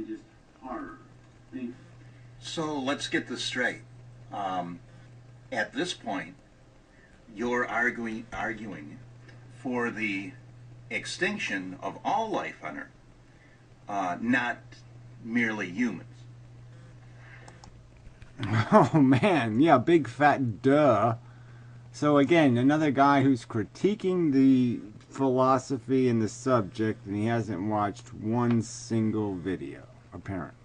just horror. So let's get this straight. At this point, you're arguing for the extinction of all life on Earth, not merely humans. Oh man, yeah, big fat duh. So again, another guy who's critiquing the philosophy and the subject, and he hasn't watched one single video, apparently.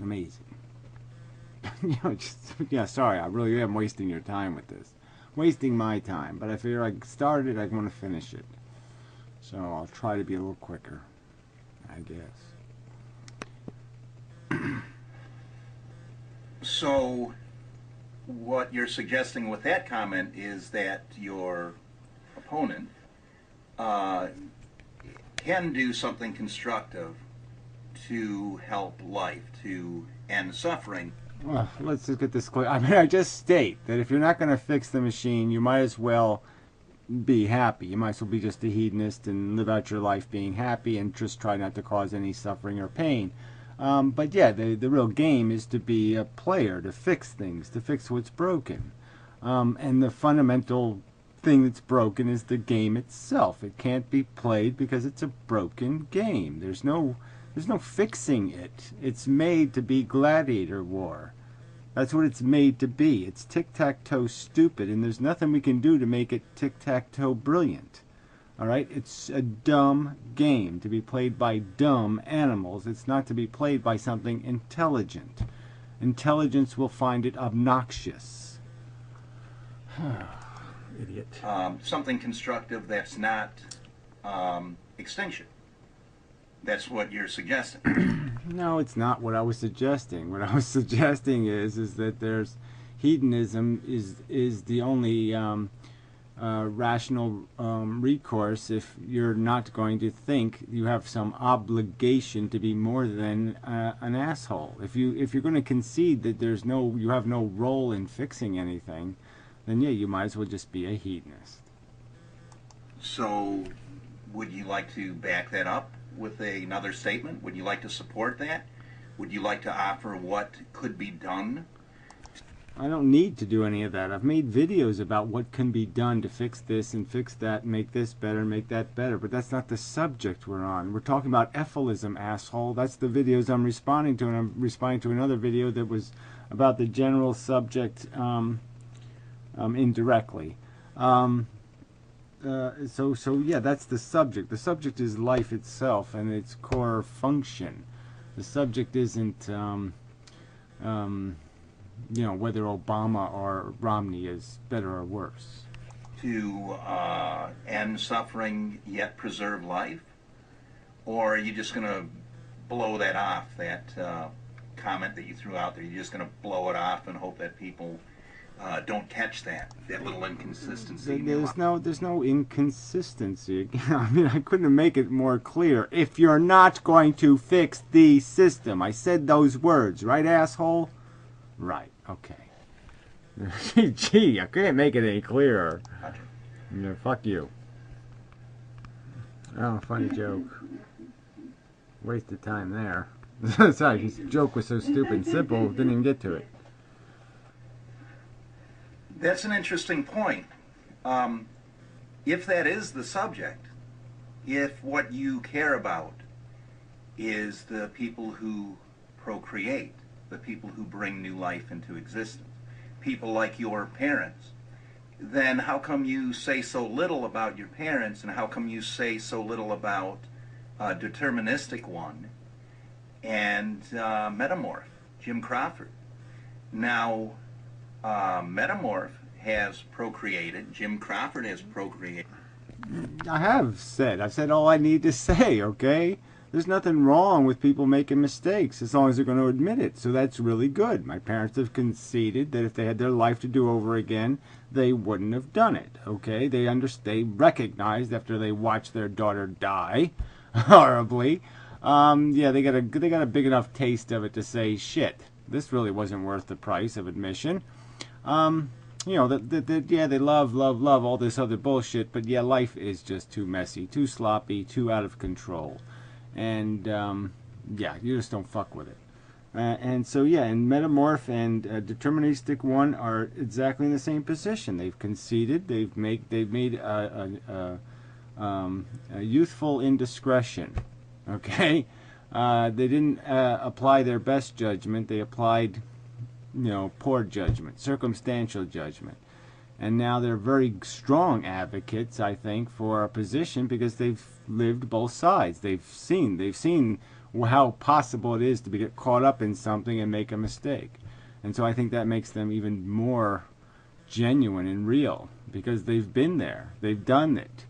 Amazing. Yeah, sorry, I really am wasting your time with this. Wasting my time, but I figure I started, I want to finish it. So I'll try to be a little quicker, I guess. So what you're suggesting with that comment is that your opponent can do something constructive to help life, to end suffering. Well, let's just get this clear. I mean, I just state that if you're not going to fix the machine, you might as well be happy. You might as well be just a hedonist and live out your life being happy and just try not to cause any suffering or pain. But yeah, the real game is to be a player, to fix things, to fix what's broken. And the fundamental thing that's broken is the game itself. It can't be played because it's a broken game. There's no fixing it. It's made to be gladiator war. That's what it's made to be. It's tic-tac-toe stupid, and there's nothing we can do to make it tic-tac-toe brilliant. Alright? It's a dumb game to be played by dumb animals. It's not to be played by something intelligent. Intelligence will find it obnoxious. Idiot. Something constructive that's not extinction. That's what you're suggesting. No, it's not what I was suggesting. What I was suggesting is that there's hedonism is the only rational recourse if you're not going to think you have some obligation to be more than an asshole. If you're going to concede that you have no role in fixing anything, then yeah, you might as well just be a hedonist. So, would you like to back that up with another statement? Would you like to support that? Would you like to offer what could be done? I don't need to do any of that. I've made videos about what can be done to fix this and fix that and make this better and make that better, but that's not the subject we're on. We're talking about ephilism, asshole. That's the videos I'm responding to, and I'm responding to another video that was about the general subject indirectly. So yeah, that's the subject. The subject is life itself and its core function. The subject isn't, whether Obama or Romney is better or worse. To end suffering yet preserve life? Or are you just going to blow that off, that comment that you threw out there? You're just going to blow it off and hope that people don't catch that little inconsistency. There's no inconsistency. I mean, I couldn't make it more clear. If you're not going to fix the system, I said those words, right, asshole? Right. Okay. Gee, I couldn't make it any clearer. Yeah, fuck you. Oh, funny joke. Wasted time there. Sorry, his joke was so stupid and simple, didn't even get to it. That's an interesting point. If that is the subject, if what you care about is the people who procreate, the people who bring new life into existence, people like your parents, then how come you say so little about your parents, and how come you say so little about Deterministic One and Metamorph, Jim Crawford? Now, Metamorph has procreated. Jim Crawford has procreated. I've said all I need to say, okay? There's nothing wrong with people making mistakes as long as they're going to admit it. So that's really good. My parents have conceded that if they had their life to do over again, they wouldn't have done it, okay? They recognized after they watched their daughter die horribly. Yeah, they got a big enough taste of it to say, shit, this really wasn't worth the price of admission. Yeah, they love all this other bullshit, but yeah, life is just too messy, too sloppy, too out of control. And yeah, you just don't fuck with it. And so yeah, and Metamorph and Deterministic One are exactly in the same position. They've conceded. They've made a youthful indiscretion. Okay, they didn't apply their best judgment. They applied, poor judgment, circumstantial judgment. And now they're very strong advocates, I think, for a position because they've lived both sides. They've seen how possible it is to get caught up in something and make a mistake. And so I think that makes them even more genuine and real because they've been there. They've done it.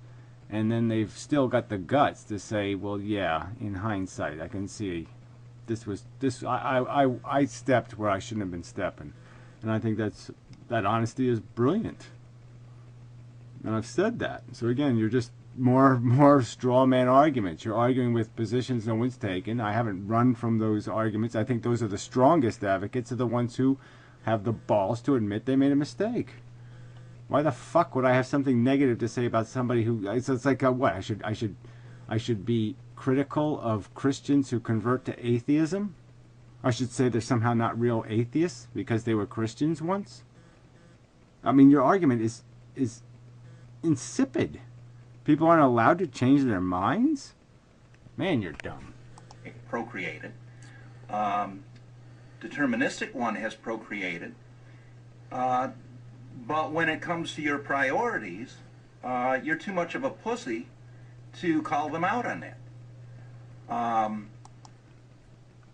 And then they've still got the guts to say, well, yeah, in hindsight, I can see I stepped where I shouldn't have been stepping. And I think that honesty is brilliant. And I've said that. So again, you're just more straw man arguments. You're arguing with positions no one's taken. I haven't run from those arguments. I think those are the strongest advocates, are the ones who have the balls to admit they made a mistake. Why the fuck would I have something negative to say about somebody who? It's like what? I should be critical of Christians who convert to atheism. I should say they're somehow not real atheists because they were Christians once. I mean, your argument is insipid. People aren't allowed to change their minds? Man, you're dumb. Procreated. Deterministic One has procreated. But when it comes to your priorities, you're too much of a pussy to call them out on that.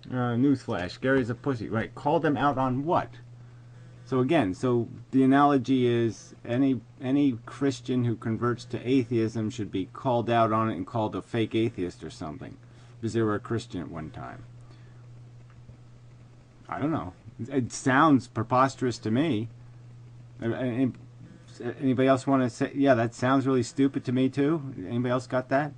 Newsflash, Gary's a pussy. Right, call them out on what? So again, the analogy is any Christian who converts to atheism should be called out on it and called a fake atheist or something because they were a Christian at one time. I don't know. It sounds preposterous to me. Anybody else want to say, yeah, that sounds really stupid to me too? Anybody else got that?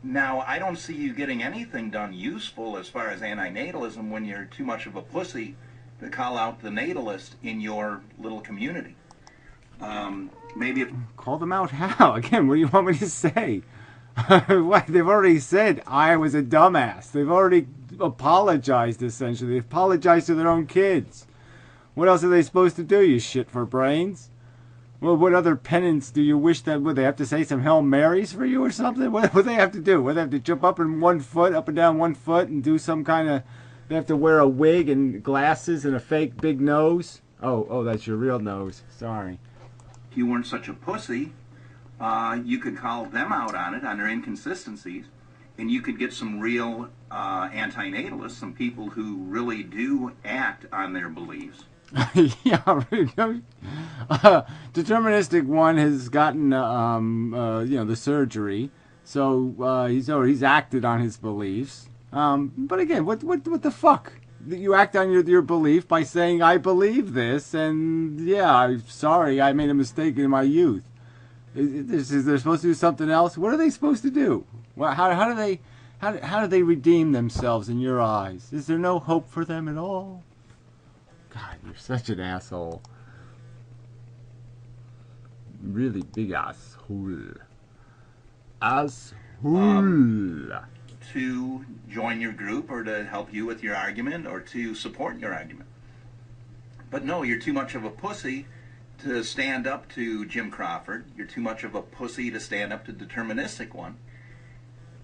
Now, I don't see you getting anything done useful as far as antinatalism when you're too much of a pussy to call out the natalist in your little community. Maybe if... Call them out how? Again, what do you want me to say? What? They've already said I was a dumbass. They've already apologized, essentially. They've apologized to their own kids. What else are they supposed to do, you shit for brains? Well, what other penance do you wish that... Would they have to say some Hail Marys for you or something? What do they have to do? Would they have to jump up in 1 foot, up and down 1 foot, and do some kind of... They have to wear a wig and glasses and a fake big nose? Oh, that's your real nose. Sorry. If you weren't such a pussy, you could call them out on it, on their inconsistencies, and you could get some real antinatalists, some people who really do act on their beliefs. Yeah, Deterministic One has gotten the surgery, so he's acted on his beliefs. But again, what the fuck? You act on your belief by saying I believe this, and yeah, I'm sorry, I made a mistake in my youth. Is there supposed to do something else? What are they supposed to do? Well, how do they redeem themselves in your eyes? Is there no hope for them at all? God, you're such an asshole. Really big asshole. Asshole. To join your group or to help you with your argument or to support your argument. But no, you're too much of a pussy to stand up to Jim Crawford. You're too much of a pussy to stand up to Deterministic One.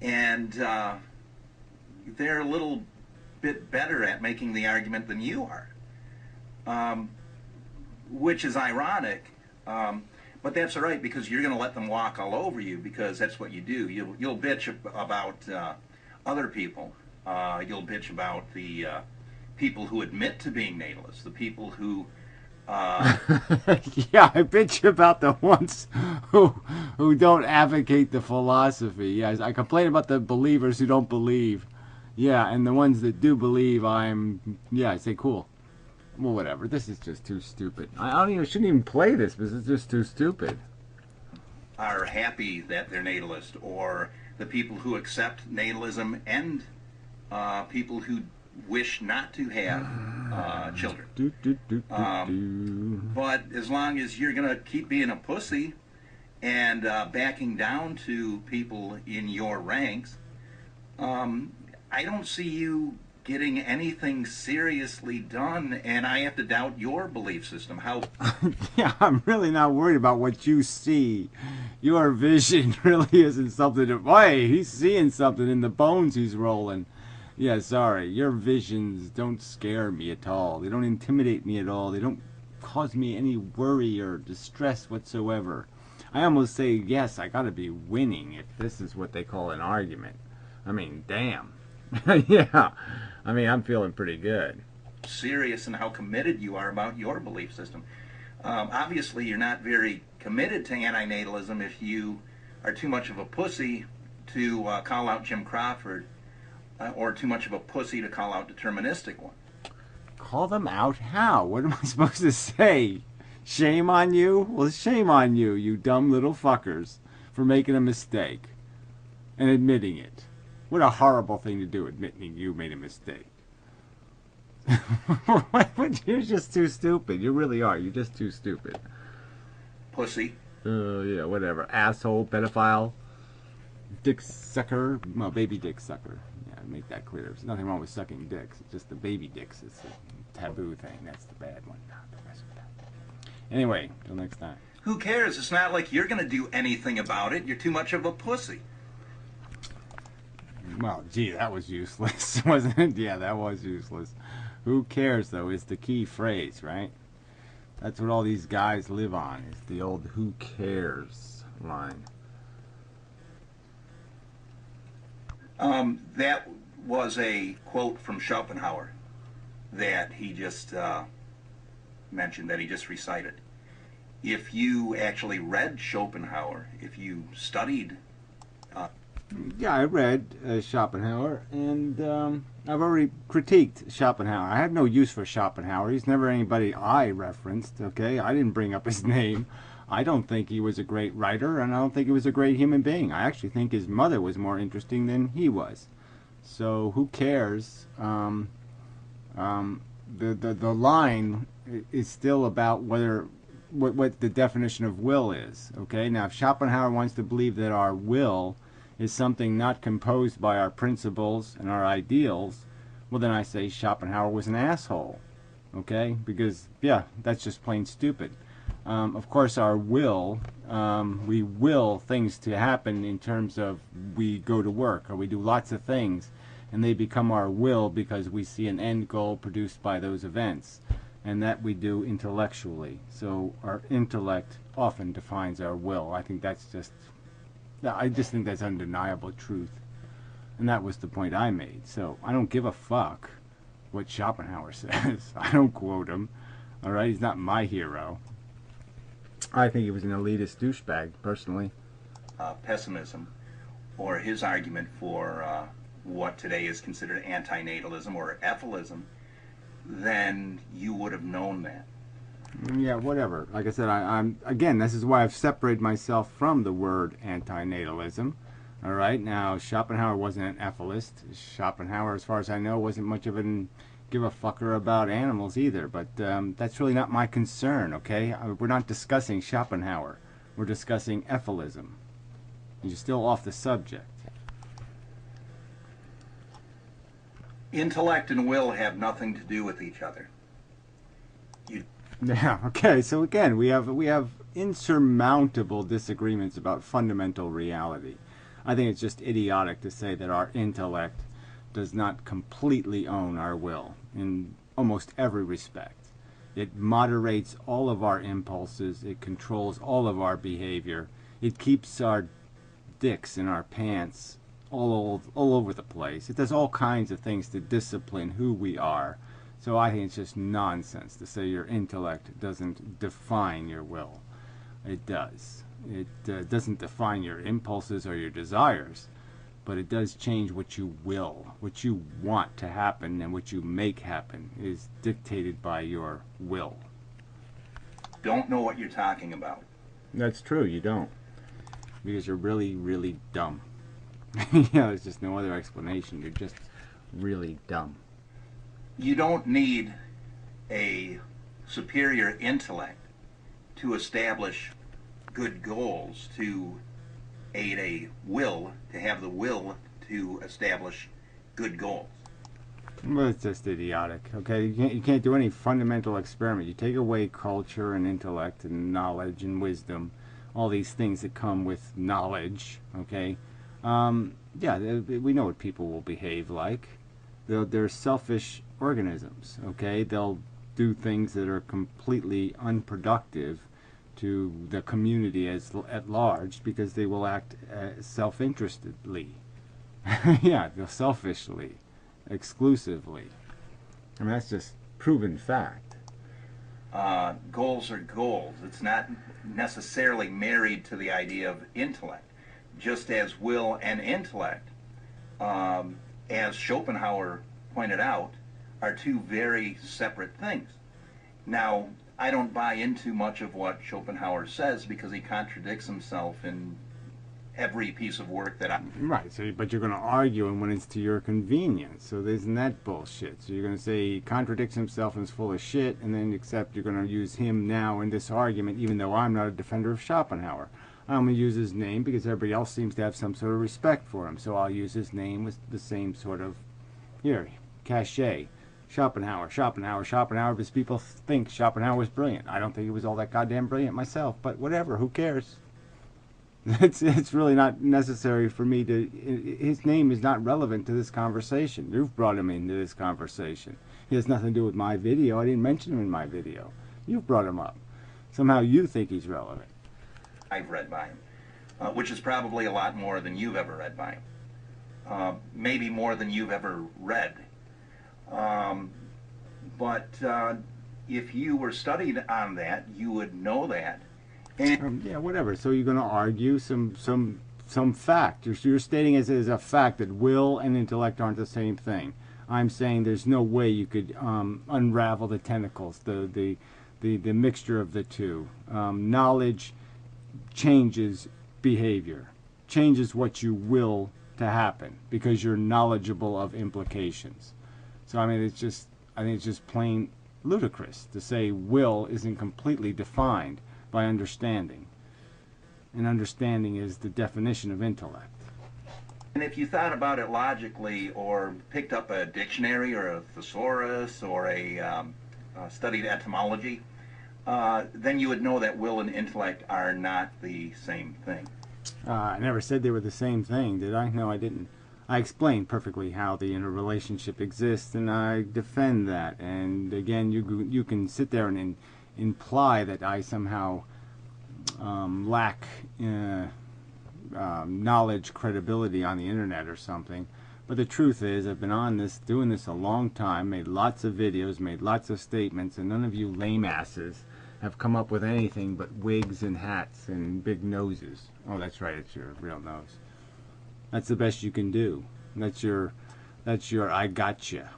And they're a little bit better at making the argument than you are. Which is ironic, but that's all right because you're going to let them walk all over you because that's what you do. You'll bitch about other people. You'll bitch about the people who admit to being natalists, the people who... Yeah, I bitch about the ones who don't advocate the philosophy. Yes, I complain about the believers who don't believe. Yeah, and the ones that do believe, I say cool. Well, whatever. This is just too stupid. Shouldn't even play this because it's just too stupid. Are happy that they're natalist, or the people who accept natalism and people who wish not to have children. But as long as you're going to keep being a pussy and backing down to people in your ranks, I don't see you getting anything seriously done, and I have to doubt your belief system. How? Yeah, I'm really not worried about what you see. Your vision really isn't something to. Hey, he's seeing something in the bones he's rolling. Yeah, sorry. Your visions don't scare me at all. They don't intimidate me at all. They don't cause me any worry or distress whatsoever. I almost say, yes, I gotta be winning if this is what they call an argument. I mean, damn. Yeah. I mean, I'm feeling pretty good. Serious and how committed you are about your belief system. Obviously, you're not very committed to antinatalism if you are too much of a pussy to call out Jim Crawford, or too much of a pussy to call out deterministic one. Call them out? How? What am I supposed to say? Shame on you? Well, shame on you, you dumb little fuckers, for making a mistake and admitting it. What a horrible thing to do, admitting you made a mistake. You're just too stupid. You really are. You're just too stupid. Pussy. Yeah, whatever. Asshole, pedophile, dick sucker. Well, baby dick sucker. Yeah, make that clear. There's nothing wrong with sucking dicks. It's just the baby dicks. It's a taboo thing. That's the bad one. Don't mess with that. Anyway, till next time. Who cares? It's not like you're going to do anything about it. You're too much of a pussy. Well, gee, that was useless, wasn't it? Yeah, that was useless. Who cares, though, is the key phrase, right? That's what all these guys live on, is the old who cares line. That was a quote from Schopenhauer that he just mentioned, that he just recited. If you actually read Schopenhauer, if you studied... Yeah, I read Schopenhauer, and I've already critiqued Schopenhauer. I have no use for Schopenhauer. He's never anybody I referenced, okay? I didn't bring up his name. I don't think he was a great writer, and I don't think he was a great human being. I actually think his mother was more interesting than he was. So who cares? The line is still about what the definition of will is, okay? Now, if Schopenhauer wants to believe that our will is something not composed by our principles and our ideals, well, then I say Schopenhauer was an asshole, okay? Because, yeah, that's just plain stupid. Of course, our will, we will things to happen in terms of we go to work or we do lots of things, and they become our will because we see an end goal produced by those events, and that we do intellectually. So our intellect often defines our will. I think that's just... I just think that's undeniable truth. And that was the point I made. So I don't give a fuck what Schopenhauer says. I don't quote him. Alright, he's not my hero. I think he was an elitist douchebag, personally. Pessimism, or his argument for what today is considered antinatalism or ephilism, then you would have known that. Yeah, whatever. Like I said, I'm again, this is why I've separated myself from the word antinatalism. All right, now Schopenhauer wasn't an ethicist. Schopenhauer, as far as I know, wasn't much of an give a fucker about animals either. But that's really not my concern. Okay, we're not discussing Schopenhauer. We're discussing ethilism. You're still off the subject. Intellect and will have nothing to do with each other. Yeah, okay, so again, we have insurmountable disagreements about fundamental reality. I think it's just idiotic to say that our intellect does not completely own our will in almost every respect. It moderates all of our impulses, it controls all of our behavior, it keeps our dicks in our pants all over the place. It does all kinds of things to discipline who we are. So I think it's just nonsense to say your intellect doesn't define your will. It does. It doesn't define your impulses or your desires, but it does change what you will. What you want to happen and what you make happen is dictated by your will. Don't know what you're talking about. That's true, you don't. Because you're really, really dumb. Yeah, there's just no other explanation. You're just really dumb. You don't need a superior intellect to establish good goals, to aid a will, to have the will to establish good goals. Well, it's just idiotic. Okay, you can't do any fundamental experiment. You take away culture and intellect and knowledge and wisdom, all these things that come with knowledge. Okay, yeah, we know what people will behave like. They're selfish organisms. Okay, they'll do things that are completely unproductive to the community at large because they will act self-interestedly. Yeah, they'll selfishly. Exclusively. I mean, that's just proven fact. Goals are goals. It's not necessarily married to the idea of intellect. Just as will and intellect, as Schopenhauer pointed out, are two very separate things. Now, I don't buy into much of what Schopenhauer says because he contradicts himself in every piece of work that I... Right, so but you're going to argue him when it's to your convenience. So isn't that bullshit? So you're going to say he contradicts himself and is full of shit, and then except you're going to use him now in this argument, even though I'm not a defender of Schopenhauer. I'm going to use his name because everybody else seems to have some sort of respect for him. So I'll use his name with the same sort of, here, cachet. Schopenhauer, because people think Schopenhauer was brilliant. I don't think he was all that goddamn brilliant myself, but whatever, who cares? It's really not necessary for me to... His name is not relevant to this conversation. You've brought him into this conversation. He has nothing to do with my video. I didn't mention him in my video. You've brought him up. Somehow you think he's relevant. I've read by him, which is probably a lot more than you've ever read by him. Maybe more than you've ever read. But if you were studied on that, you would know that. Yeah, whatever. So you're going to argue some fact. You're stating as a fact that will and intellect aren't the same thing. I'm saying there's no way you could unravel the tentacles, the mixture of the two. Knowledge changes behavior, changes what you will to happen because you're knowledgeable of implications. So I mean, I think it's just plain ludicrous to say will isn't completely defined by understanding. And understanding is the definition of intellect. And if you thought about it logically or picked up a dictionary or a thesaurus or studied etymology, then you would know that will and intellect are not the same thing. I never said they were the same thing, did I? No, I didn't. I explained perfectly how the interrelationship exists, and I defend that. And again, you can sit there and imply that I somehow lack knowledge, credibility on the internet or something. But the truth is, I've been on this, doing this a long time, made lots of videos, made lots of statements, and none of you lame asses have come up with anything but wigs and hats and big noses. Oh, that's right, it's your real nose. That's the best you can do. That's your I gotcha.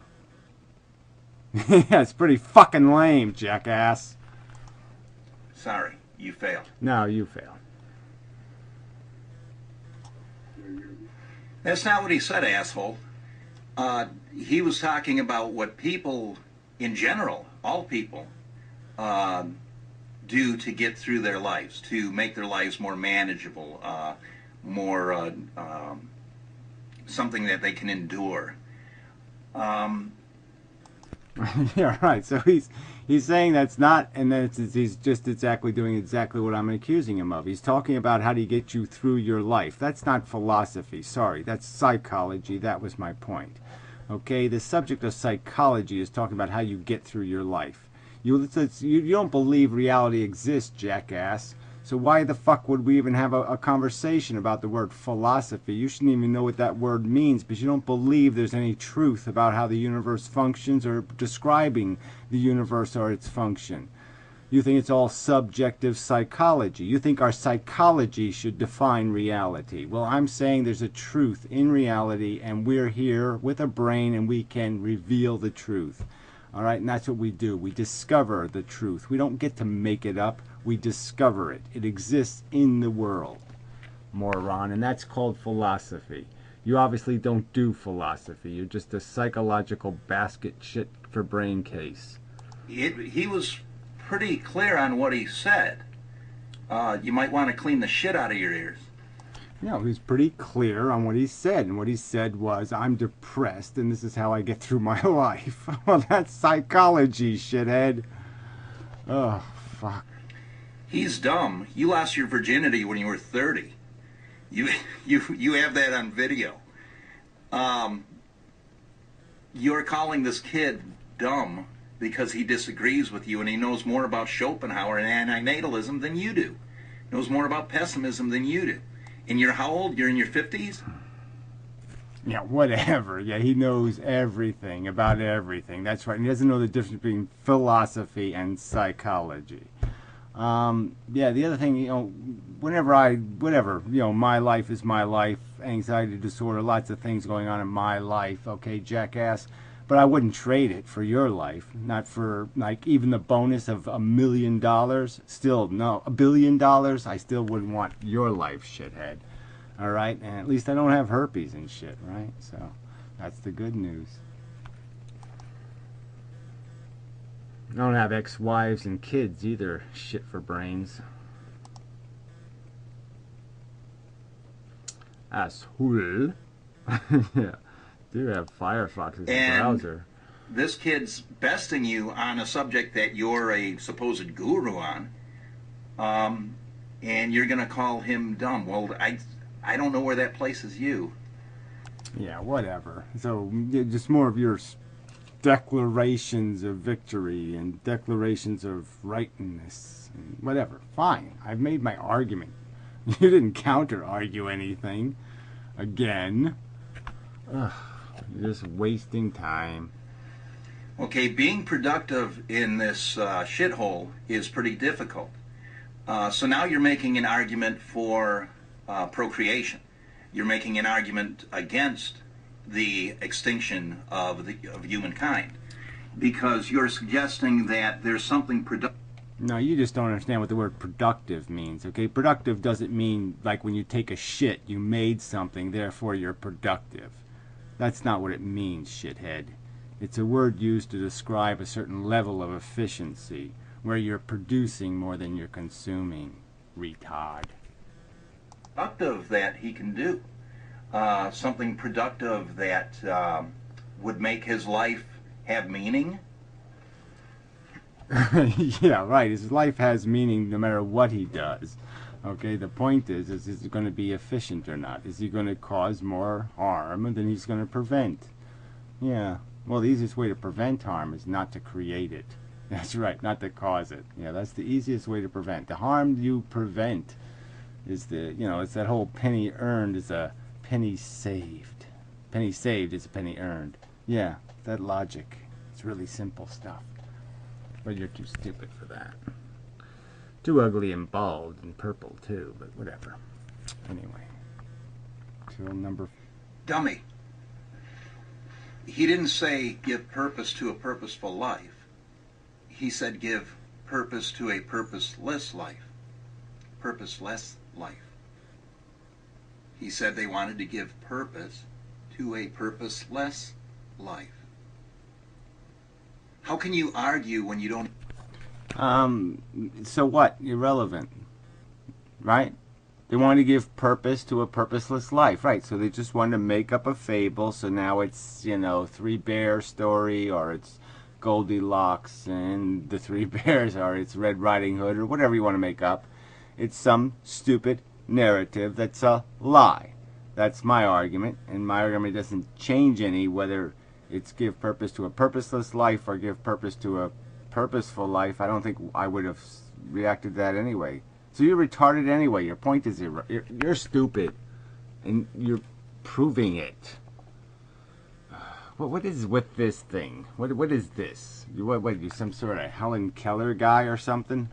Yeah, it's pretty fucking lame, jackass. Sorry, you failed. No, you failed. That's not what he said, asshole. He was talking about what people in general, all people, do to get through their lives, to make their lives more manageable, more something that they can endure. Yeah, right. So he's saying that's not, and then he's just doing exactly what I'm accusing him of. He's talking about how to get you through your life. That's not philosophy. Sorry, that's psychology. That was my point. Okay, the subject of psychology is talking about how you get through your life. You don't believe reality exists, jackass. So why the fuck would we even have a conversation about the word philosophy? You shouldn't even know what that word means because you don't believe there's any truth about how the universe functions or describing the universe or its function. You think it's all subjective psychology. You think our psychology should define reality. Well, I'm saying there's a truth in reality and we're here with a brain and we can reveal the truth. All right, and that's what we do. We discover the truth. We don't get to make it up. We discover it. It exists in the world, moron, and that's called philosophy. You obviously don't do philosophy. You're just a psychological basket shit for brain case. He was pretty clear on what he said. You might want to clean the shit out of your ears. You know, he's pretty clear on what he said, and what he said was, I'm depressed, and this is how I get through my life. Well, that's psychology, shithead. Oh, fuck. He's dumb. You lost your virginity when you were 30. You have that on video. You're calling this kid dumb because he disagrees with you and he knows more about Schopenhauer and antinatalism than you do. Knows more about pessimism than you do. And you're how old? You're in your 50s? Yeah, whatever. Yeah, he knows everything about everything. That's right. He doesn't know the difference between philosophy and psychology. Yeah, the other thing, whatever, my life is my life, anxiety disorder, lots of things going on in my life, okay, jackass, but I wouldn't trade it for your life, not for, like, even the bonus of $1 million, still, no, $1 billion, I still wouldn't want your life, shithead, all right, and at least I don't have herpes and shit, right, so that's the good news. I don't have ex-wives and kids either. Shit for brains. Asshole. Yeah. Do have Firefox as a browser. This kid's besting you on a subject that you're a supposed guru on. And you're going to call him dumb. Well, I don't know where that places you. Yeah, whatever. So, just more of your declarations of victory and declarations of rightness and whatever. Fine, I've made my argument. You didn't counter-argue anything. Again. Ugh, you're just wasting time. Okay, being productive in this shithole is pretty difficult. So now you're making an argument for procreation. You're making an argument against the extinction of humankind, because you're suggesting that there's something productive. No, you just don't understand what the word productive means, okay? Productive doesn't mean like when you take a shit, you made something, therefore you're productive. That's not what it means, shithead. It's a word used to describe a certain level of efficiency, where you're producing more than you're consuming, retard. Productive that he can do. Something productive that would make his life have meaning. Yeah, right. His life has meaning no matter what he does. Okay, the point is it going to be efficient or not? Is he going to cause more harm than he's going to prevent? Yeah. Well, the easiest way to prevent harm is not to create it. That's right, not to cause it. Yeah, that's the easiest way to prevent. The harm you prevent is it's that whole penny earned is a penny saved. Penny saved is a penny earned. Yeah, that logic. It's really simple stuff. But you're too stupid for that. Too ugly and bald and purple too, but whatever. Anyway. Till number... Dummy. He didn't say give purpose to a purposeful life. He said give purpose to a purposeless life. Purposeless life. He said they wanted to give purpose to a purposeless life. How can you argue when you don't... So what? Irrelevant. Right? They wanted to give purpose to a purposeless life. Right, so they just wanted to make up a fable, so now it's, Three Bear story, or it's Goldilocks and the Three Bears, or it's Red Riding Hood, or whatever you want to make up. It's some stupid narrative that's a lie. That's my argument, and my argument doesn't change any whether it's give purpose to a purposeless life or give purpose to a purposeful life. I don't think I would have reacted to that anyway. So you're retarded anyway. Your point is you're stupid, and you're proving it. What is with this thing? What is this? You some sort of Helen Keller guy or something?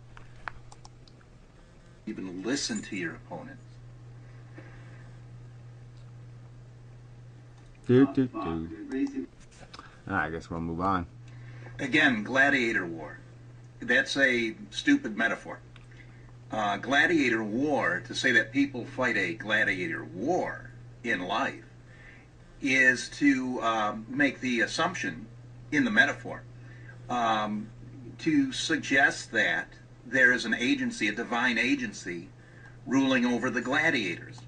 Even listen to your opponents. I guess we'll move on. Again, gladiator war. That's a stupid metaphor. Gladiator war, to say that people fight a gladiator war in life, is to make the assumption in the metaphor to suggest that there is an agency, a divine agency, ruling over the gladiators.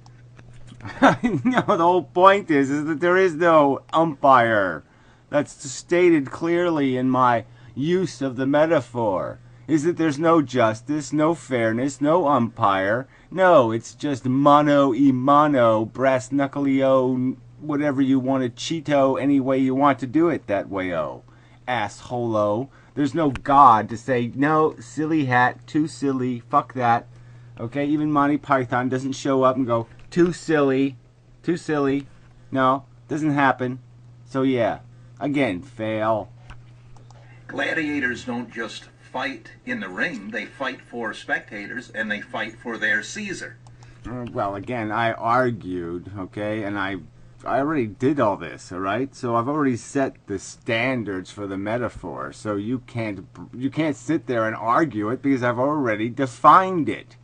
No, the whole point is that there is no umpire. That's stated clearly in my use of the metaphor. Is that there's no justice, no fairness, no umpire. No, it's just mano y mano, brass knuckleo, whatever you want to Cheeto, any way you want to do it that way-o. Asshole-o. There's no God to say, no, silly hat, too silly, fuck that. Okay, even Monty Python doesn't show up and go, too silly, too silly. No, doesn't happen. So yeah, again, fail. Gladiators don't just fight in the ring, they fight for spectators and they fight for their Caesar. Well, again, I argued, okay, and I already did all this, all right? So I've already set the standards for the metaphor. So you can't sit there and argue it because I've already defined it.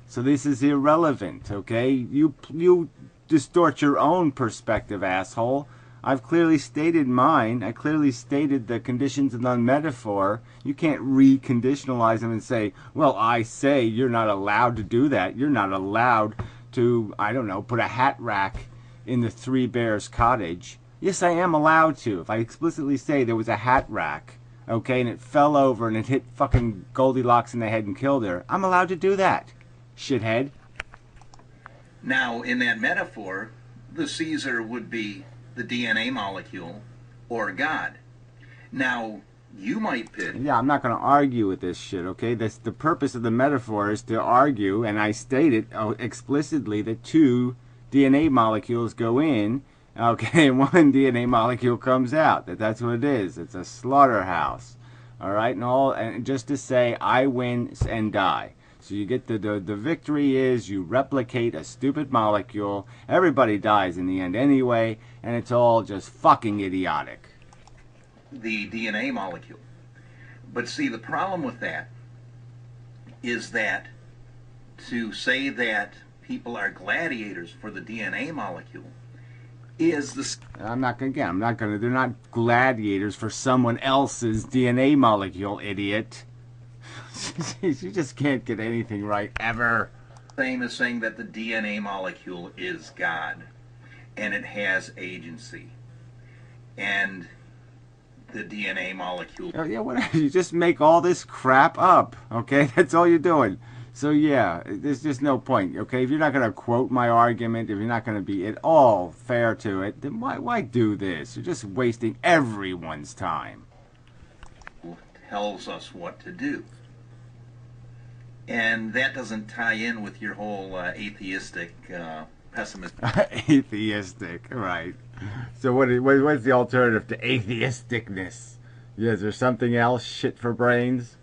So this is irrelevant, okay? You distort your own perspective, asshole. I've clearly stated mine. I clearly stated the conditions of the metaphor. You can't reconditionalize them and say, well, I say you're not allowed to do that. You're not allowed to, I don't know, put a hat rack in the Three Bears cottage. Yes, I am allowed to. If I explicitly say there was a hat rack, okay, and it fell over and it hit fucking Goldilocks in the head and killed her, I'm allowed to do that, shithead. Now, in that metaphor, the Caesar would be the DNA molecule or God. Now, you might pit. Yeah, I'm not going to argue with this shit, okay? That's the purpose of the metaphor, is to argue, and I stated explicitly that two DNA molecules go in, okay, and one DNA molecule comes out. That's what it is. It's a slaughterhouse, all right? And just to say, I win and die. So you get the victory is you replicate a stupid molecule. Everybody dies in the end anyway, and it's all just fucking idiotic. The DNA molecule. But see, the problem with that is that to say that people are gladiators for the DNA molecule is the... They're not gladiators for someone else's DNA molecule, idiot. You just can't get anything right, ever. Same as saying that the DNA molecule is God, and it has agency. And the DNA molecule... Oh, yeah, whatever. You just make all this crap up, okay? That's all you're doing. So, yeah, there's just no point, okay? If you're not going to quote my argument, if you're not going to be at all fair to it, then why do this? You're just wasting everyone's time. Tells us what to do. And that doesn't tie in with your whole atheistic, pessimistic... Atheistic, right. So what's the alternative to atheisticness? Yeah, is there something else? Shit for brains?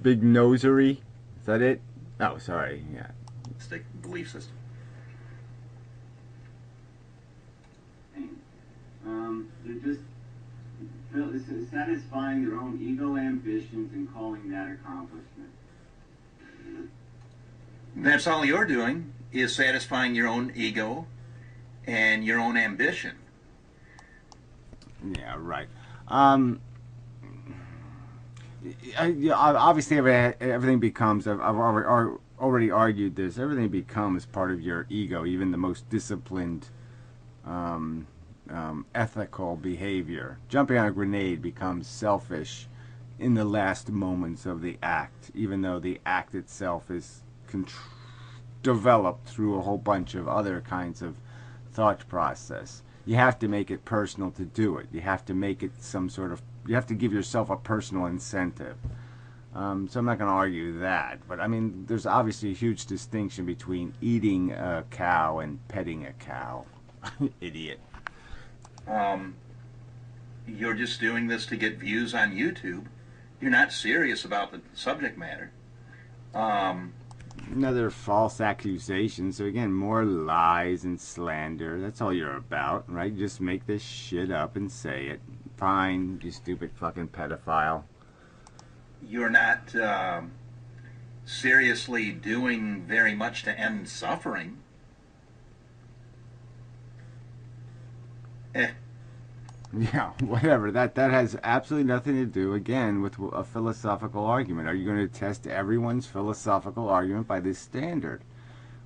Big nosery? Is that it? Oh, sorry, yeah. Belief system. They're just satisfying their own ego ambitions and calling that accomplishment. That's all you're doing, is satisfying your own ego and your own ambition. Yeah, right. Obviously, everything becomes, I've already argued this, everything becomes part of your ego, even the most disciplined ethical behavior. Jumping on a grenade becomes selfish in the last moments of the act, even though the act itself is developed through a whole bunch of other kinds of thought process. You have to make it personal to do it. You have to make it you have to give yourself a personal incentive. So I'm not going to argue that. But I mean, there's obviously a huge distinction between eating a cow and petting a cow. Idiot. You're just doing this to get views on YouTube. You're not serious about the subject matter. Another false accusation. So again, more lies and slander. That's all you're about, right? You just make this shit up and say it. Fine, you stupid fucking pedophile. You're not seriously doing very much to end suffering. Yeah, whatever. That has absolutely nothing to do, again, with a philosophical argument. Are you going to test everyone's philosophical argument by this standard?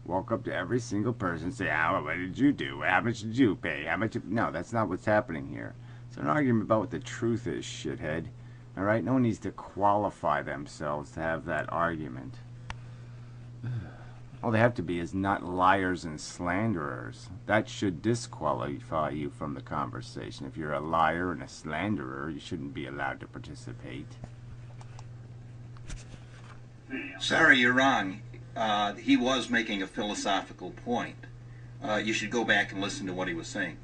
walk up to every single person and say, what did you do? How much did you pay? How much? No, that's not what's happening here. It's an argument about what the truth is, shithead. All right? No one needs to qualify themselves to have that argument. All they have to be is not liars and slanderers. That should disqualify you from the conversation. If you're a liar and a slanderer, you shouldn't be allowed to participate. Sorry, you're wrong. He was making a philosophical point. You should go back and listen to what he was saying.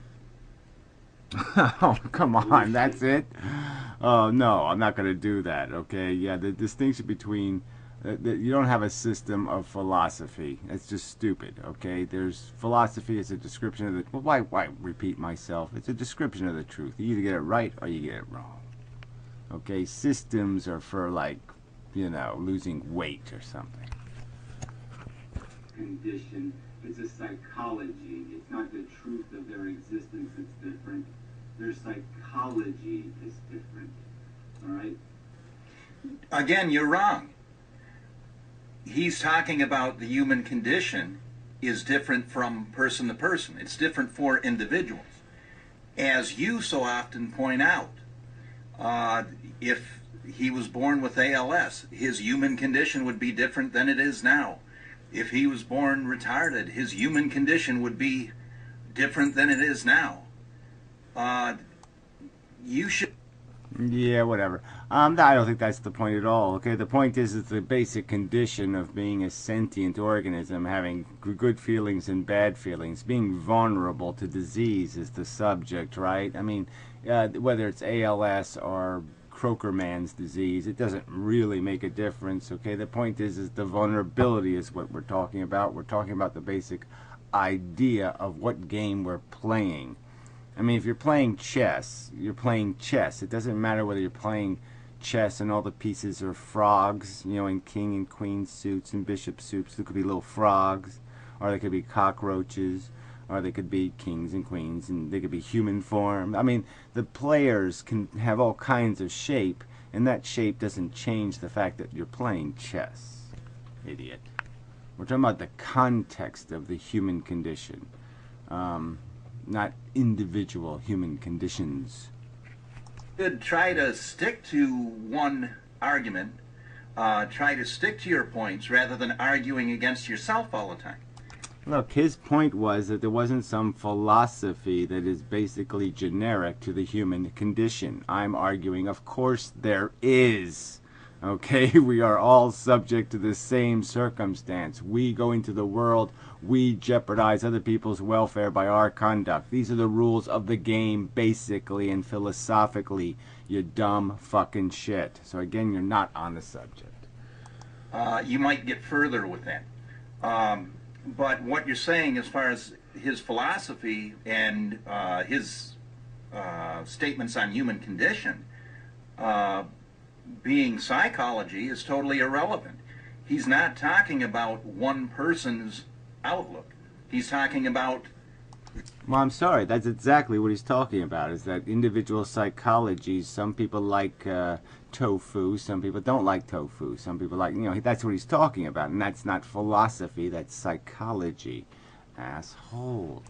Oh, come on, that's it? Oh, no, I'm not going to do that, okay? Yeah, the distinction between... you don't have a system of philosophy. It's just stupid, okay? There's philosophy is a description of the... Well, why repeat myself? It's a description of the truth. You either get it right or you get it wrong. Okay? Systems are for, like, you know, losing weight or something. Condition. It's a psychology. It's not the truth of their existence that's different. Their psychology is different. All right? Again, you're wrong. He's talking about the human condition is different from person to person. It's different for individuals. As you so often point out, if he was born with ALS, his human condition would be different than it is now. If he was born retarded, his human condition would be different than it is now. You should... Yeah, whatever. I don't think that's the point at all, okay? The point is it's the basic condition of being a sentient organism, having good feelings and bad feelings. Being vulnerable to disease is the subject, right? I mean, whether it's ALS or Crokerman's disease, it doesn't really make a difference, okay? The point is the vulnerability is what we're talking about. We're talking about the basic idea of what game we're playing. I mean, if you're playing chess, you're playing chess. It doesn't matter whether you're playing chess and all the pieces are frogs, you know, in king and queen suits and bishop suits. There could be little frogs, or they could be cockroaches, or they could be kings and queens, and they could be human form. I mean, the players can have all kinds of shape, and that shape doesn't change the fact that you're playing chess, idiot. We're talking about the context of the human condition. Not individual human conditions. You should try to stick to one argument, try to stick to your points rather than arguing against yourself all the time. Look, his point was that there wasn't some philosophy that is basically generic to the human condition. I'm arguing, of course there is. Okay, we are all subject to the same circumstance. We go into the world, we jeopardize other people's welfare by our conduct. These are the rules of the game, basically and philosophically, you dumb fucking shit. So again, you're not on the subject. You might get further with that. But what you're saying as far as his philosophy and his statements on human condition, being psychology is totally irrelevant. He's not talking about one person's outlook. He's talking about... Well, I'm sorry. That's exactly what he's talking about, is that individual psychology. Some people like tofu. Some people don't like tofu. Some people like, you know, that's what he's talking about. And that's not philosophy. That's psychology. Asshole.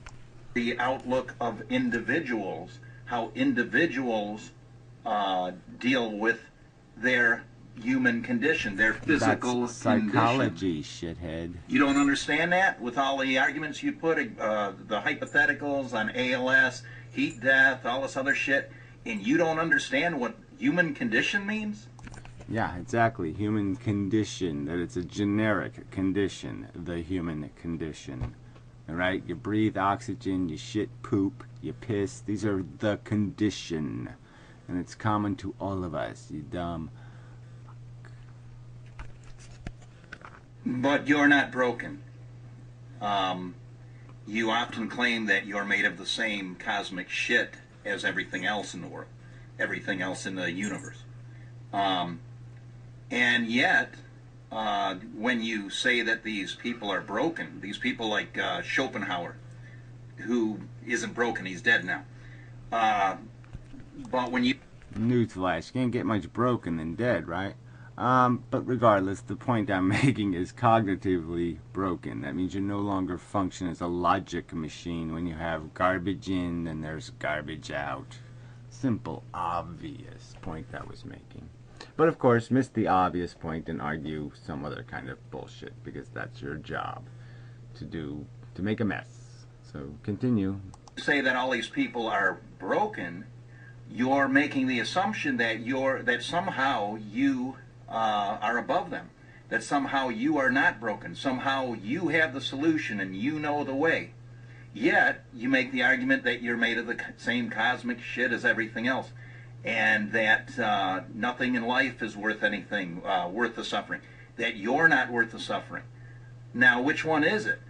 The outlook of individuals, how individuals deal with their human condition, their physical That's psychology, condition. Shithead. You don't understand that with all the arguments you put, the hypotheticals on ALS, heat death, all this other shit, and you don't understand what human condition means? Yeah, exactly. Human condition, that it's a generic condition, the human condition. All right? You breathe oxygen, you shit poop, you piss. These are the condition. And it's common to all of us, you dumb. But you're not broken. You often claim that you're made of the same cosmic shit as everything else in the world, everything else in the universe. And yet, when you say that these people are broken, these people like Schopenhauer, who isn't broken, he's dead now. But when you... Newsflash, you can't get much broken than dead, right? But regardless, the point I'm making is cognitively broken. That means you no longer function as a logic machine when you have garbage in and there's garbage out. Simple, obvious point I was making. But of course, miss the obvious point and argue some other kind of bullshit, because that's your job to do, to make a mess. So continue. Say that all these people are broken, you're making the assumption that somehow you are above them, that somehow you are not broken, somehow you have the solution and you know the way. Yet you make the argument that you're made of the same cosmic shit as everything else, and that nothing in life is worth anything, worth the suffering, that you're not worth the suffering. Now, which one is it?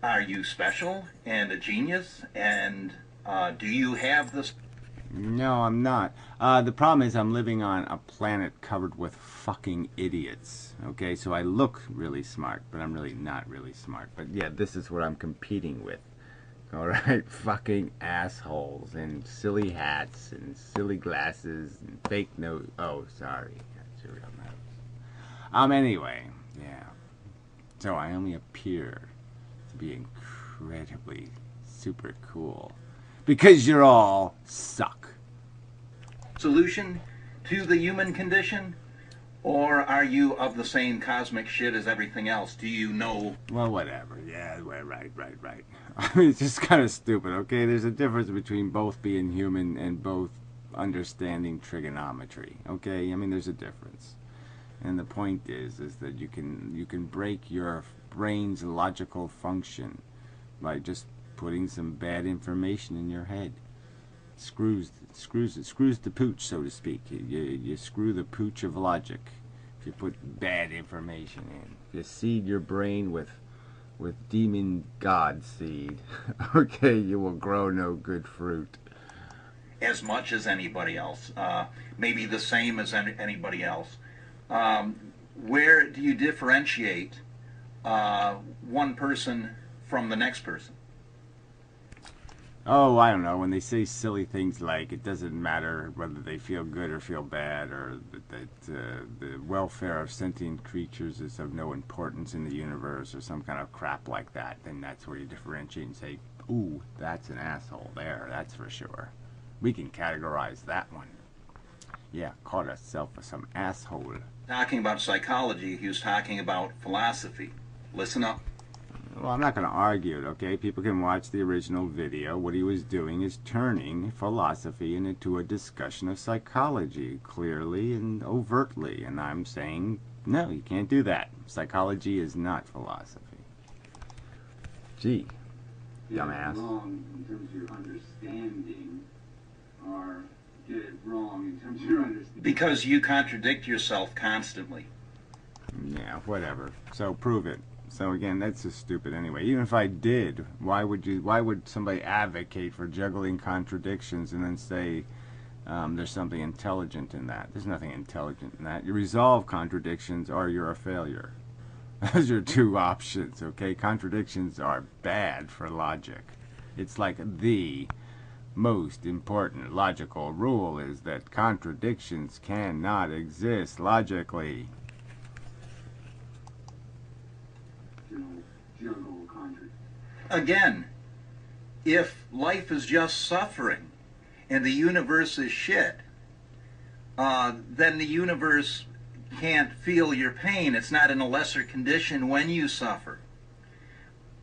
Are you special and a genius, and do you have this? No, I'm not. The problem is I'm living on a planet covered with fucking idiots. Okay, so I look really smart, but I'm really not really smart. But yeah, this is what I'm competing with. Alright, fucking assholes and silly hats and silly glasses and fake nose. Oh, sorry. That's your real nose. Anyway, yeah. So I only appear to be incredibly super cool because you're all suck. Solution to the human condition? Or are you of the same cosmic shit as everything else? Do you know? Well, whatever. Yeah, right. I mean, it's just kind of stupid, okay? There's a difference between both being human and both understanding trigonometry, okay? I mean, there's a difference. And the point is that you can break your brain's logical function by just putting some bad information in your head. Screws the pooch, so to speak. You screw the pooch of logic if you put bad information in. If you seed your brain with demon god seed, okay, you will grow no good fruit. As much as anybody else, maybe the same as anybody else. Where do you differentiate one person from the next person? Oh, I don't know. When they say silly things like it doesn't matter whether they feel good or feel bad, or that the welfare of sentient creatures is of no importance in the universe, or some kind of crap like that, then that's where you differentiate and say, ooh, that's an asshole there, that's for sure. We can categorize that one. Yeah, caught herself for some asshole. Talking about psychology, he was talking about philosophy. Listen up. Well, I'm not going to argue it, okay? People can watch the original video. What he was doing is turning philosophy into a discussion of psychology, clearly and overtly. And I'm saying, no, you can't do that. Psychology is not philosophy. Gee, dumbass. Wrong in terms of your understanding, or get it wrong in terms of your understanding. Because you contradict yourself constantly. Yeah, whatever. So prove it. So again, that's just stupid anyway. Even if I did, why would somebody advocate for juggling contradictions and then say there's something intelligent in that? There's nothing intelligent in that. You resolve contradictions or you're a failure. Those are two options, okay? Contradictions are bad for logic. It's like the most important logical rule is that contradictions cannot exist logically. Again, if life is just suffering and the universe is shit, then the universe can't feel your pain. It's not in a lesser condition when you suffer.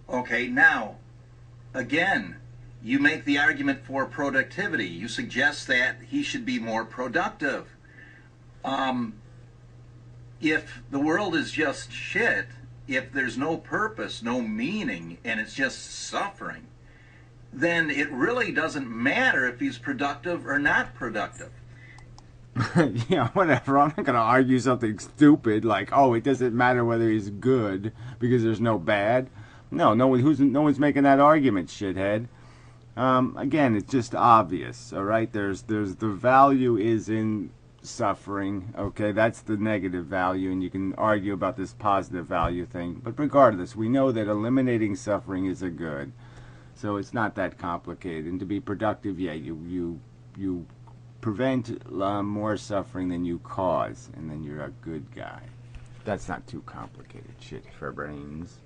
Okay, now, again, you make the argument for productivity. You suggest that he should be more productive. If the world is just shit, if there's no purpose, no meaning, and it's just suffering, then it really doesn't matter if he's productive or not productive. Yeah, whatever. I'm not going to argue something stupid like, oh, it doesn't matter whether he's good because there's no bad. No one's making that argument, shithead. Again, it's just obvious, all right? There's the value is in suffering, okay? That's the negative value, and you can argue about this positive value thing. But regardless, we know that eliminating suffering is a good. So it's not that complicated. And to be productive, yeah, you prevent more suffering than you cause, and then you're a good guy. That's not too complicated shit for brains.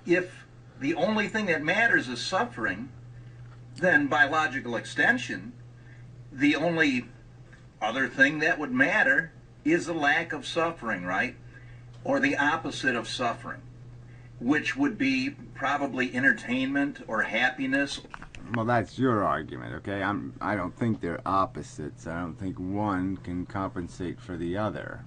If the only thing that matters is suffering, then by logical extension, the only other thing that would matter is the lack of suffering, right? Or the opposite of suffering, which would be probably entertainment or happiness. Well, that's your argument, okay? I don't think they're opposites. I don't think one can compensate for the other.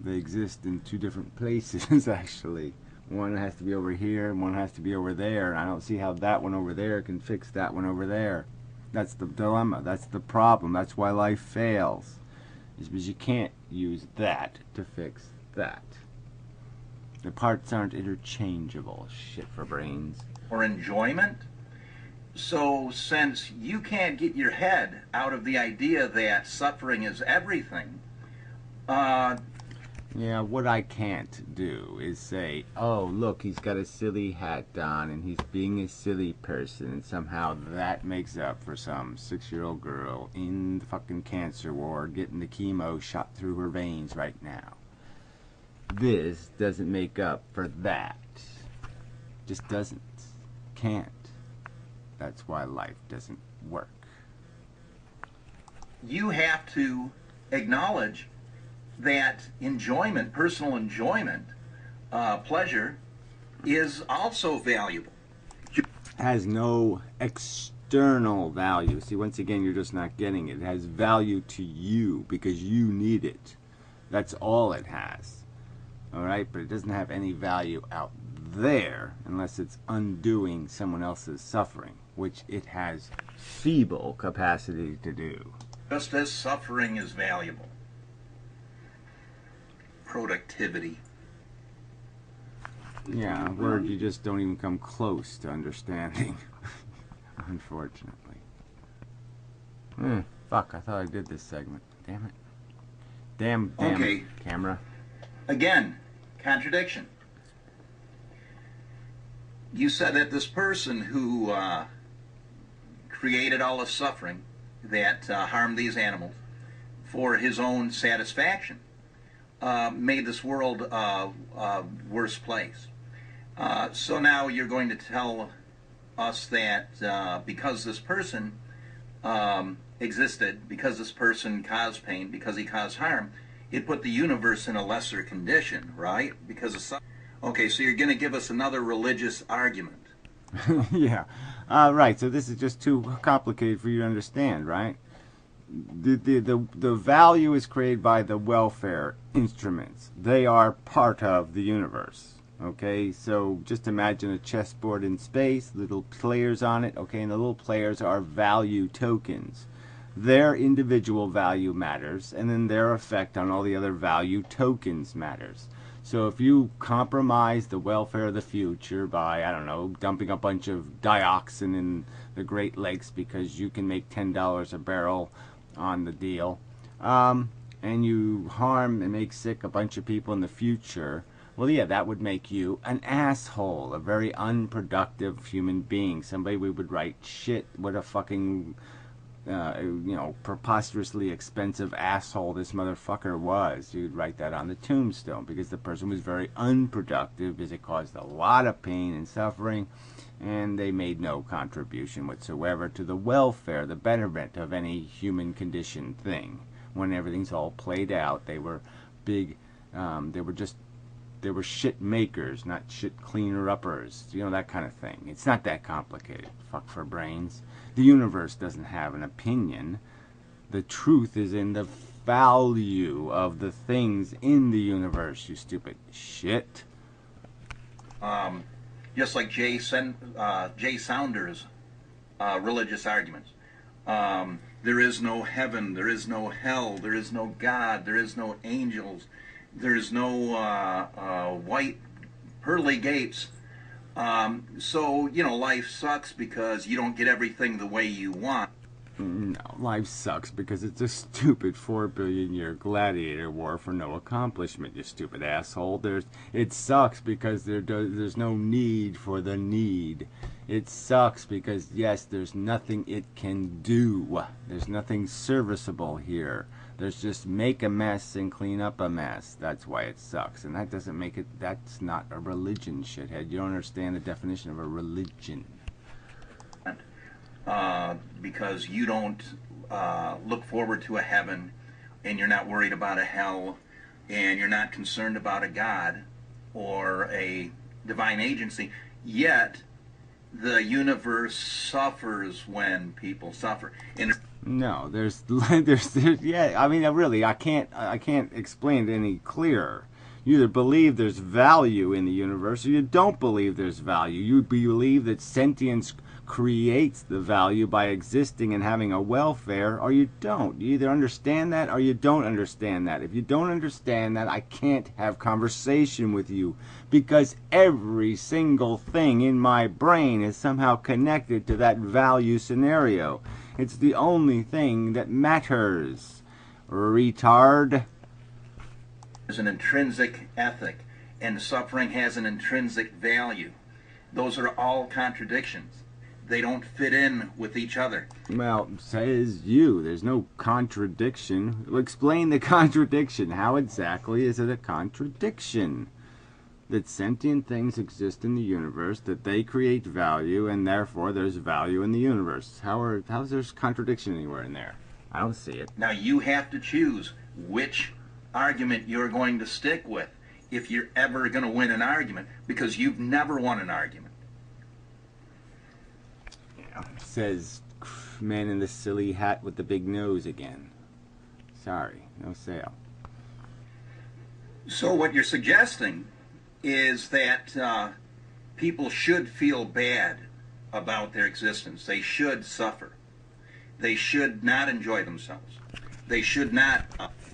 They exist in two different places, actually. One has to be over here, and one has to be over there. And I don't see how that one over there can fix that one over there. That's the dilemma. That's the problem. That's why life fails. Is because you can't use that to fix that. The parts aren't interchangeable. Shit for brains. Or enjoyment. So since you can't get your head out of the idea that suffering is everything, yeah, what I can't do is say, oh, look, he's got a silly hat on and he's being a silly person, and somehow that makes up for some 6-year-old girl in the fucking cancer ward getting the chemo shot through her veins right now. This doesn't make up for that. Just doesn't. Can't. That's why life doesn't work. you have to acknowledge that enjoyment, personal enjoyment, pleasure, is also valuable. Has no external value. See, once again, you're just not getting it. It has value to you because you need it. That's all it has. All right? But it doesn't have any value out there unless it's undoing someone else's suffering, which it has feeble capacity to do. Just as suffering is valuable. Productivity. Yeah, a word you just don't even come close to understanding, unfortunately. Fuck, I thought I did this segment. Damn it. Damn Okay. Camera. Again, contradiction. You said that this person who created all the suffering that harmed these animals for his own satisfaction made this world a worse place. So now you're going to tell us that because this person existed, because this person caused pain, because he caused harm, it put the universe in a lesser condition, right? Because of suffering. Okay, so you're going to give us another religious argument. Yeah. Right, so this is just too complicated for you to understand, right? The value is created by the welfare instruments. They are part of the universe. Okay, so just imagine a chessboard in space, little players on it, okay, and the little players are value tokens. Their individual value matters, and then their effect on all the other value tokens matters. So if you compromise the welfare of the future by, I don't know, dumping a bunch of dioxin in the Great Lakes because you can make $10 a barrel on the deal, and you harm and make sick a bunch of people in the future, well, yeah, that would make you an asshole, a very unproductive human being, somebody we would write shit, what a fucking, preposterously expensive asshole this motherfucker was. You'd write that on the tombstone because the person was very unproductive because it caused a lot of pain and suffering, and they made no contribution whatsoever to the welfare, the betterment of any human condition thing. When everything's all played out, they were big, they were shit makers, not shit cleaner uppers, that kind of thing. It's not that complicated. Fuck for brains. The universe doesn't have an opinion. The truth is in the value of the things in the universe, you stupid shit. Just like Jay Saunders' religious arguments. There is no heaven, there is no hell, there is no God, there is no angels, there is no white pearly gates. So, life sucks because you don't get everything the way you want. No, life sucks because it's a stupid 4-billion-year gladiator war for no accomplishment, you stupid asshole. It sucks because there's no need for the need. It sucks because, yes, there's nothing it can do. There's nothing serviceable here. There's just make a mess and clean up a mess. That's why it sucks. And that doesn't make it, that's not a religion, shithead. You don't understand the definition of a religion. Because you don't look forward to a heaven, and you're not worried about a hell, and you're not concerned about a God or a divine agency, yet the universe suffers when people suffer. And No, there's, yeah, I mean, really, I can't explain it any clearer. You either believe there's value in the universe, or you don't believe there's value. You believe that sentience creates the value by existing and having a welfare, or you don't. You either understand that or you don't understand that. If you don't understand that, I can't have conversation with you, because every single thing in my brain is somehow connected to that value scenario. It's the only thing that matters. Retard. there's an intrinsic ethic, and suffering has an intrinsic value. Those are all contradictions. They don't fit in with each other. Well, says you. There's no contradiction. Explain the contradiction. How exactly is it a contradiction? That sentient things exist in the universe, that they create value, and therefore there's value in the universe. How's there contradiction anywhere in there? I don't see it. Now you have to choose which argument you're going to stick with if you're ever going to win an argument, because you've never won an argument. Says man in the silly hat with the big nose again. Sorry, no sale. So what you're suggesting is that people should feel bad about their existence. They should suffer. They should not enjoy themselves. They should not...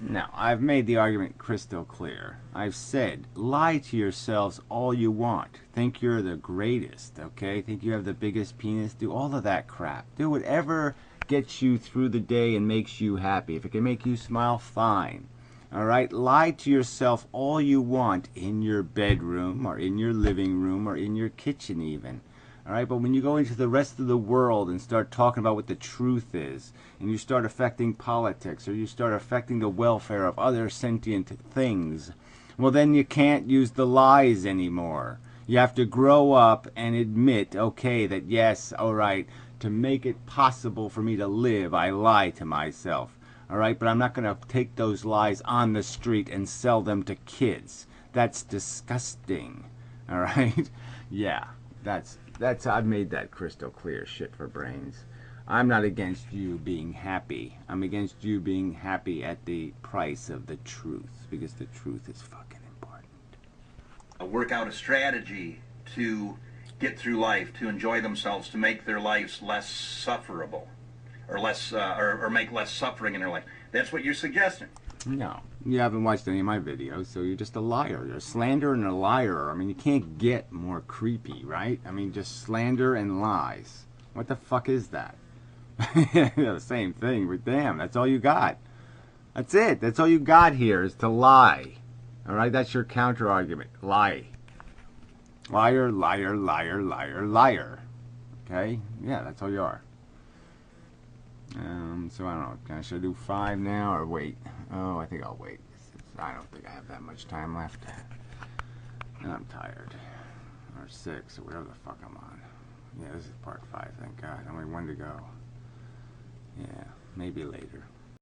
Now, I've made the argument crystal clear. I've said, lie to yourselves all you want. Think you're the greatest, okay? Think you have the biggest penis. Do all of that crap. Do whatever gets you through the day and makes you happy. If it can make you smile, fine. Alright? Lie to yourself all you want in your bedroom, or in your living room, or in your kitchen even. Alright, but when you go into the rest of the world and start talking about what the truth is, and you start affecting politics, or you start affecting the welfare of other sentient things, well then you can't use the lies anymore. You have to grow up and admit, okay, that yes, alright, to make it possible for me to live, I lie to myself. Alright, but I'm not going to take those lies on the street and sell them to kids. That's disgusting. Alright? Yeah, that's I've made that crystal clear. Shit for brains. I'm not against you being happy. I'm against you being happy at the price of the truth, because the truth is fucking important. work out a strategy to get through life, to enjoy themselves, to make their lives less sufferable, or less, or make less suffering in their life. That's what you're suggesting. No, you haven't watched any of my videos, so you're just a liar. You're a slanderer and a liar. I mean, you can't get more creepy, right? I mean, just slander and lies. What the fuck is that? The same thing, but damn, that's all you got. That's it. That's all you got here is to lie. All right, that's your counter argument. Lie. Liar, liar, liar, liar, liar. Okay? Yeah, that's all you are. So I don't know. Should I do 5 now or wait? Oh, I think I'll wait. I don't think I have that much time left. And I'm tired. Or 6, or whatever the fuck I'm on. Yeah, this is part 5, thank God. Only 1 to go. Yeah, maybe later.